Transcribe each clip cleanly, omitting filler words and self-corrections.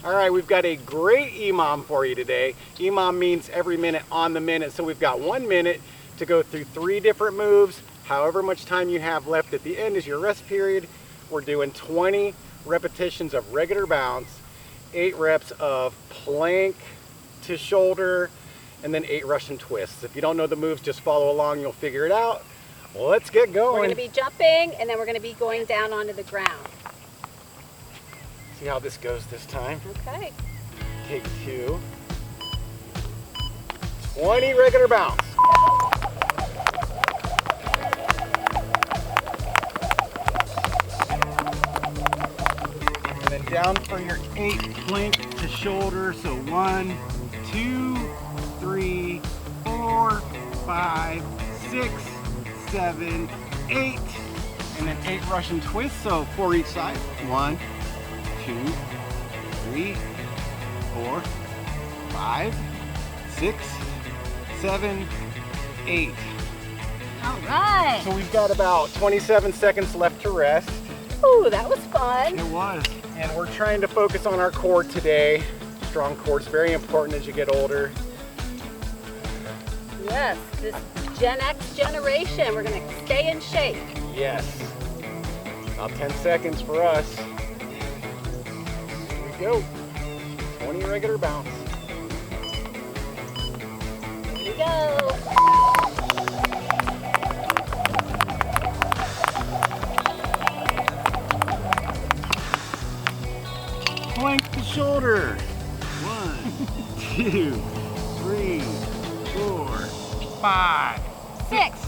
All right, we've got a great EMOM for you today. EMOM means every minute on the minute. So we've got 1 minute to go through 3 different moves. However much time you have left at the end is your rest period. We're doing 20 repetitions of regular bounce, 8 reps of plank to shoulder, and then 8 Russian twists. If you don't know the moves, just follow along, you'll figure it out. Let's get going. We're gonna be jumping, and then we're gonna be going down onto the ground. See how this goes this time. Okay. Take 2. 20 regular bounce. And then down for your 8 plank to shoulder. So 1, 2, 3, 4, 5, 6, 7, 8. And then 8 Russian twists, so 4 each side. 1, 2, 3, 4, 5, 6, 7, 8. All right. So we've got about 27 seconds left to rest. Ooh, that was fun. It was. And we're trying to focus on our core today. Strong core is very important as you get older. Yes, this Gen X generation, we're gonna stay in shape. Yes. About 10 seconds for us. Here we go. 20 regular bounce. Here we go. Plank the shoulder. 1, 2, 3, 4, 5, 6,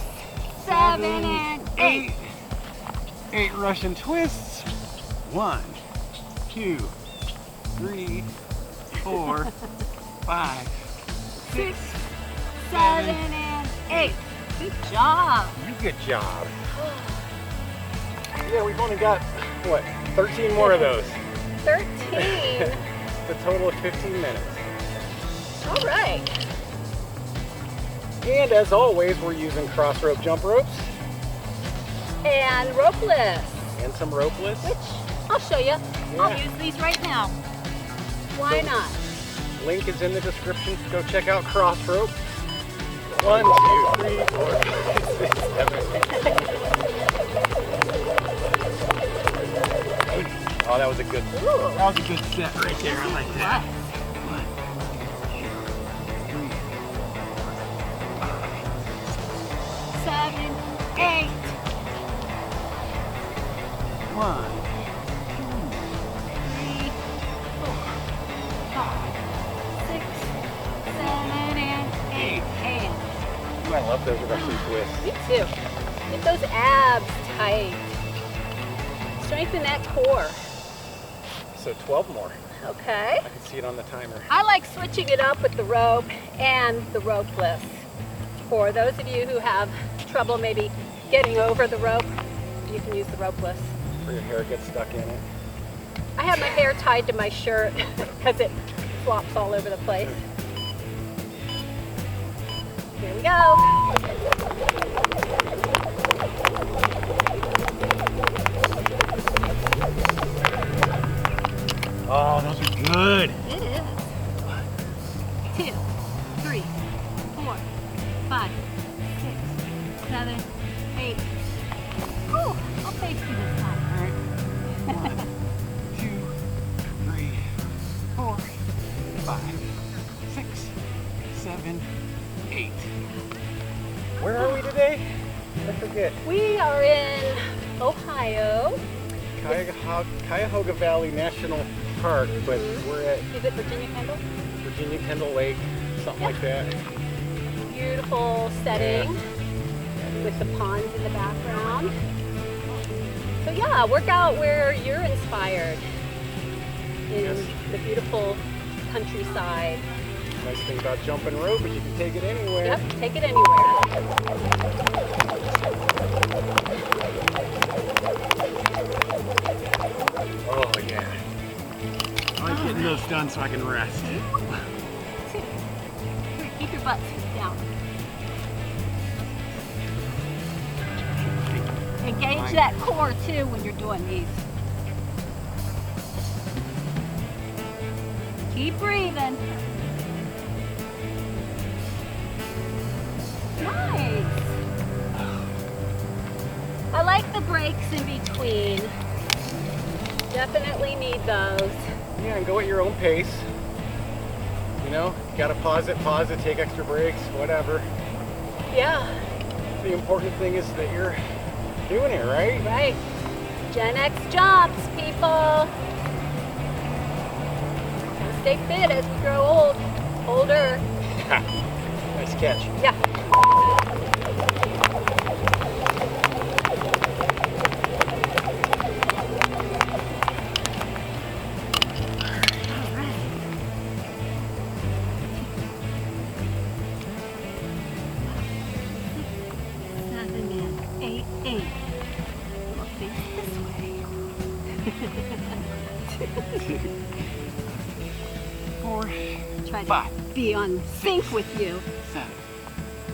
7, and 8. 8 Russian twists. 1, 2, 3, 4, 5, 6, 7, and 8. Good job. Good job. Yeah, we've only got, what, 13 more of those. 13. It's a total of 15 minutes. All right. And as always, we're using crossrope jump ropes And ropeless, and some ropeless. which I'll show you. I'll use these right now. Why not? Link is in the description. Go check out Crossrope. 1, 2, 3, 4, 5, 6, 7, 8. Oh, that was a good. Ooh. That was a good set right there. I like that. 7, 8. 1, 3, 4, 5, 6, 7, and 8. And I love those Russian twists. me too. Get those abs tight. Strengthen that core. So 12 more. Okay. I can see it on the timer. I like switching it up with the rope and the ropeless. For those of you who have trouble maybe getting over the rope, you can use the ropeless. Where your hair gets stuck in it. I have my hair tied to my shirt because it flops all over the place. Here we go. Oh, those are good. It is. 2, 3, 4, 5, 6, 7, 8. Ooh, I'll face you this time. All right. 1, 2, 3, 4, 5, 6, 7, 8. Where are we today? I forget. We are in Ohio. Cuyahoga Valley National Park, but we're at Is it Virginia Kendall? Virginia Kendall Lake, something like that. Beautiful setting with the ponds in the background. So yeah, work out where you're inspired in Yes. the beautiful countryside. Nice thing about jumping rope is you can take it anywhere. Yep, take it anywhere. Oh yeah. I like getting those done so I can rest. 2, 3, keep your butt down. Engage that core too when you're doing these. Keep breathing. Nice. I like the breaks in between. Definitely need those. Yeah, and go at your own pace. You know, you gotta pause it, take extra breaks, whatever. Yeah. The important thing is that you're doing it, right? Right. Gen X jumps, people. Gotta stay fit as we grow older. Nice catch. Yeah. Try to be on sync with you. 7,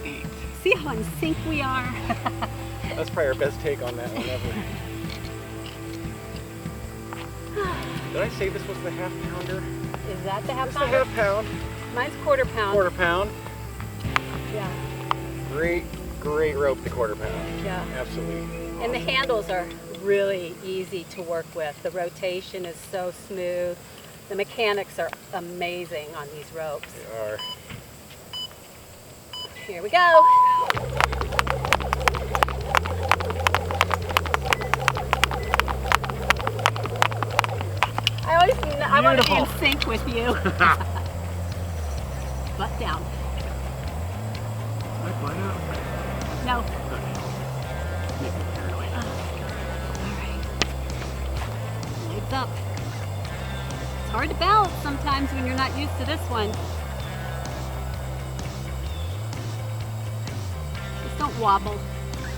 8. See how in sync we are? That's probably our best take on that one ever. Did I say this was the half pounder? Is that the half It's pounder? the half pound. Mine's quarter pound. Quarter pound. Yeah. Great rope, the quarter pound. Yeah. Absolutely. And the handles are really easy to work with. The rotation is so smooth. The mechanics are amazing on these ropes. They are. Here we go. I want to be in sync with you. Butt down. My butt up? No. Okay. Make me paranoid. All right. Legs up. It's hard to balance sometimes when you're not used to this one. Just don't wobble.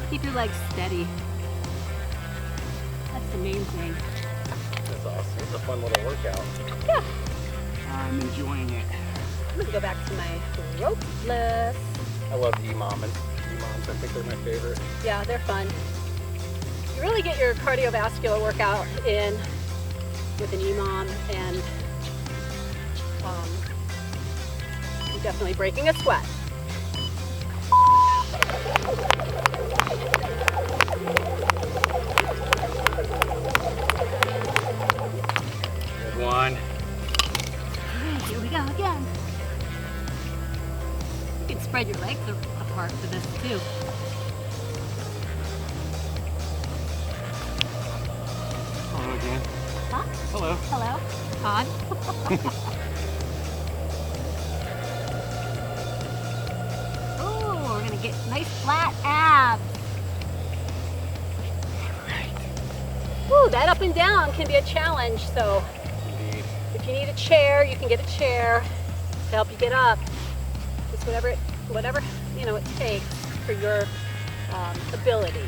Keep your legs steady. That's the main thing. That's awesome. It's a fun little workout. Yeah. I'm enjoying it. I'm gonna go back to my ropeless. I love EMOMs. EMOMs, I think they're my favorite. Yeah, they're fun. You really get your cardiovascular workout in with an EMOM, and you're definitely breaking a sweat. Good one. Alright, here we go again. You can spread your legs apart for this too. Hello again. Huh? Hello. Hello? Todd? Oh, we're gonna get nice flat abs. Ooh, that up and down can be a challenge, so Indeed. if you need a chair, you can get a chair to help you get up. Just whatever you know it takes for your ability.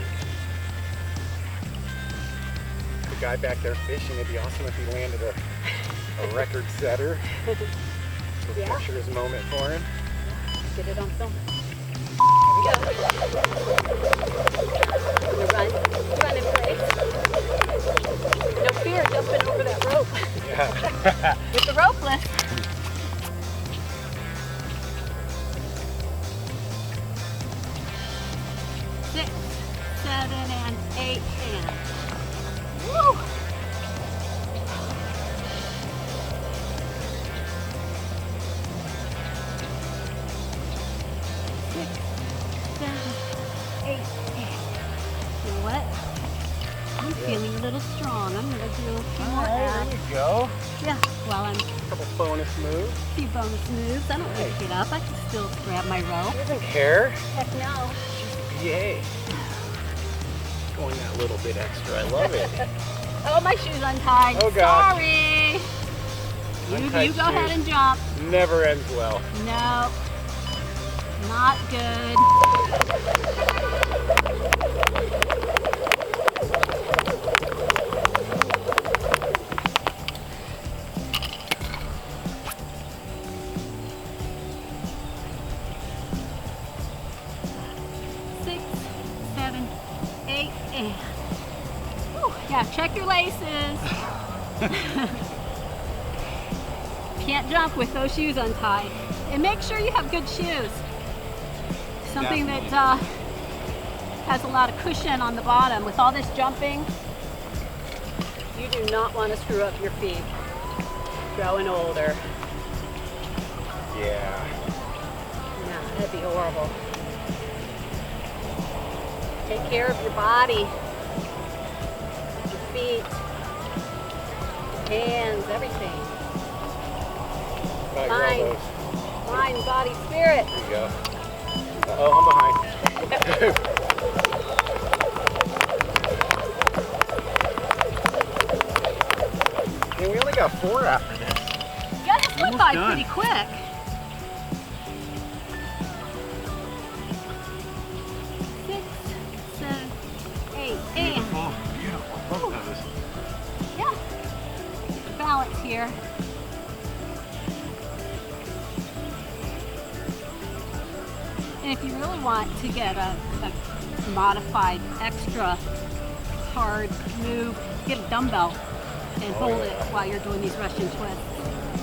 The guy back there fishing, it'd be awesome if he landed a record setter. We'll Yeah. capture his moment for him. Get it on film. Here we go. Run in place. No fear jumping over that rope. Yeah. With the ropeless. 6, 7, and 8 hands. Woo! 6, 7, 8 hands. You know what? I'm feeling a little strong. I'm gonna do a few more abs. There you go. Yeah, while I'm A couple bonus moves. a few bonus moves. I don't need to get up. I can still grab my rope. He doesn't care. Heck no. Yay. Going that little bit extra. I love it. Oh, my shoe's untied. Oh, gosh. Sorry. Untied You go ahead shoes. and jump. Never ends well. No. Not good. Six, 7, 8, and. Whew. Yeah, check your laces. can't jump with those shoes untied. And make sure you have good shoes. Something that has a lot of cushion on the bottom. With all this jumping, you do not want to screw up your feet. Growing older. Yeah. No, that'd be horrible. Take care of your body, your feet, hands, everything. Mind, body, spirit. There you go. Oh, I'm behind. And we only got 4 after this. Yeah, this went by pretty quick. 6, 7, 8, Beautiful, beautiful. Love those. Yeah. Balance here. And if you really want to get a modified, extra hard move, get a dumbbell and hold it while you're doing these Russian twists.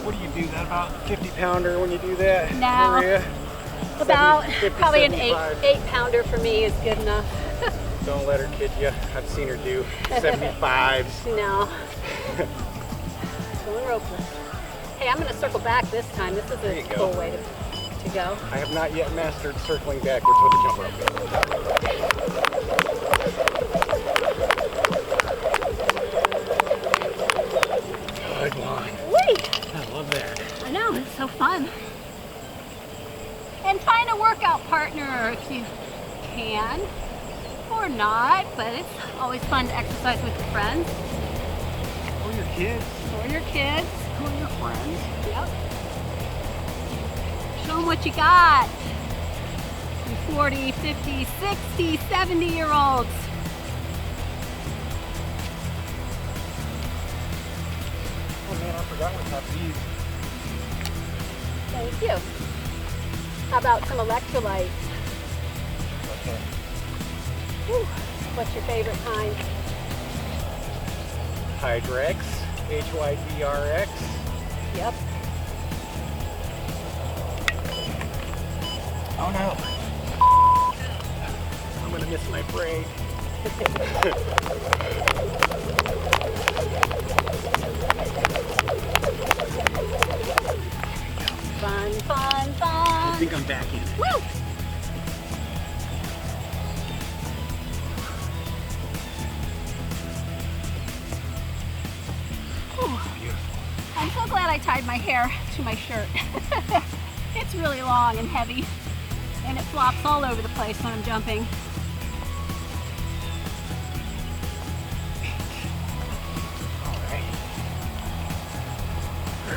What do you do? That about 50-pounder when you do that? No. Maria? About 50, probably 75. an 8-pounder for me is good enough. Don't let her kid you. I've seen her do 75s. No. Going ropeless. Hey, I'm going to circle back this time. This is a cool way to go. I have not yet mastered circling backwards with a jump rope. Good one. Wait! I love that. I know, it's so fun. And find a workout partner if you can, or not, but it's always fun to exercise with your friends. Or your kids. Or your kids. Or your friends. Yep. Show them what you got. You 40, 50, 60, 70-year-olds. Oh man, I forgot what top these. Thank you. How about some electrolytes? Okay. Whew. What's your favorite kind? Hydrex. HYDRX. Yep. Oh no. I'm gonna miss my break. Fun, fun, fun. I think I'm back in it. Woo! Beautiful. I'm so glad I tied my hair to my shirt. It's really long and heavy, and it flops all over the place when I'm jumping. All right.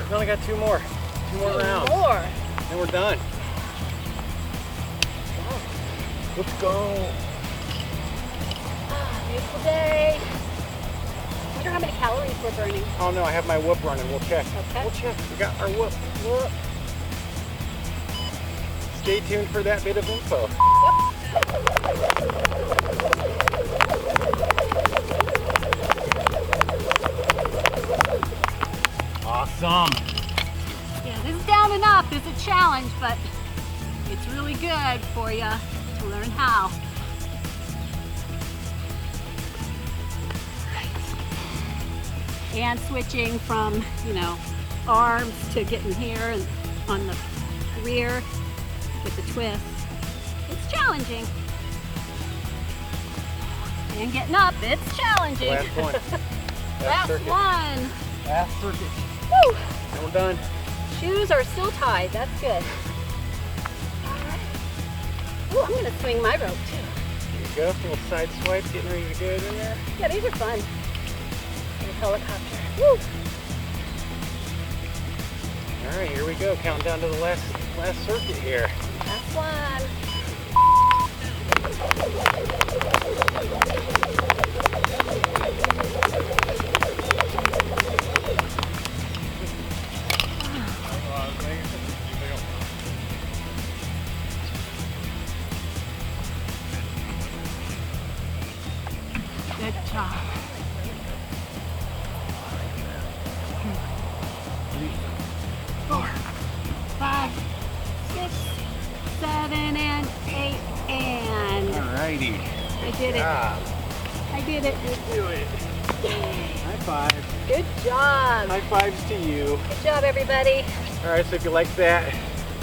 We only got 2 more. 2 more rounds. More. And we're done. Let's go. Beautiful day. I wonder how many calories we're burning. Oh no, I have my whoop running. We'll check. Okay. We'll check. We got our whoop. Whoop. Stay tuned for that bit of info. Awesome. Yeah, this is down and up. It's a challenge, but it's really good for you to learn how. And switching from, arms to getting here and on the rear with the twist. It's challenging. And getting up, it's challenging. Last one. Last circuit. one. Last circuit. Woo! And we're done. Shoes are still tied. That's good. All right. Ooh, I'm going to swing my rope too. Here you go. Little side swipes, getting ready to go in there. Yeah, these are fun. And a helicopter. Woo! All right, here we go. Counting down to the last circuit here. Last one. Good job. righty. I did it. I did it. You do it. High five. Good job. High fives to you. Good job, everybody. All right, so if you like that,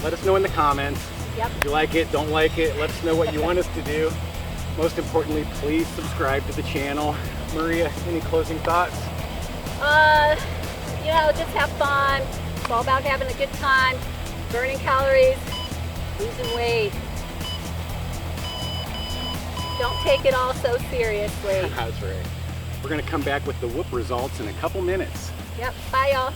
let us know in the comments. Yep. If you like it, don't like it, let us know what you want us to do. Most importantly, please subscribe to the channel. Maria, any closing thoughts? You know, just have fun. It's all about having a good time, burning calories, losing weight. Don't take it all so seriously. That's right. We're gonna come back with the whoop results in a couple minutes. Yep, bye y'all.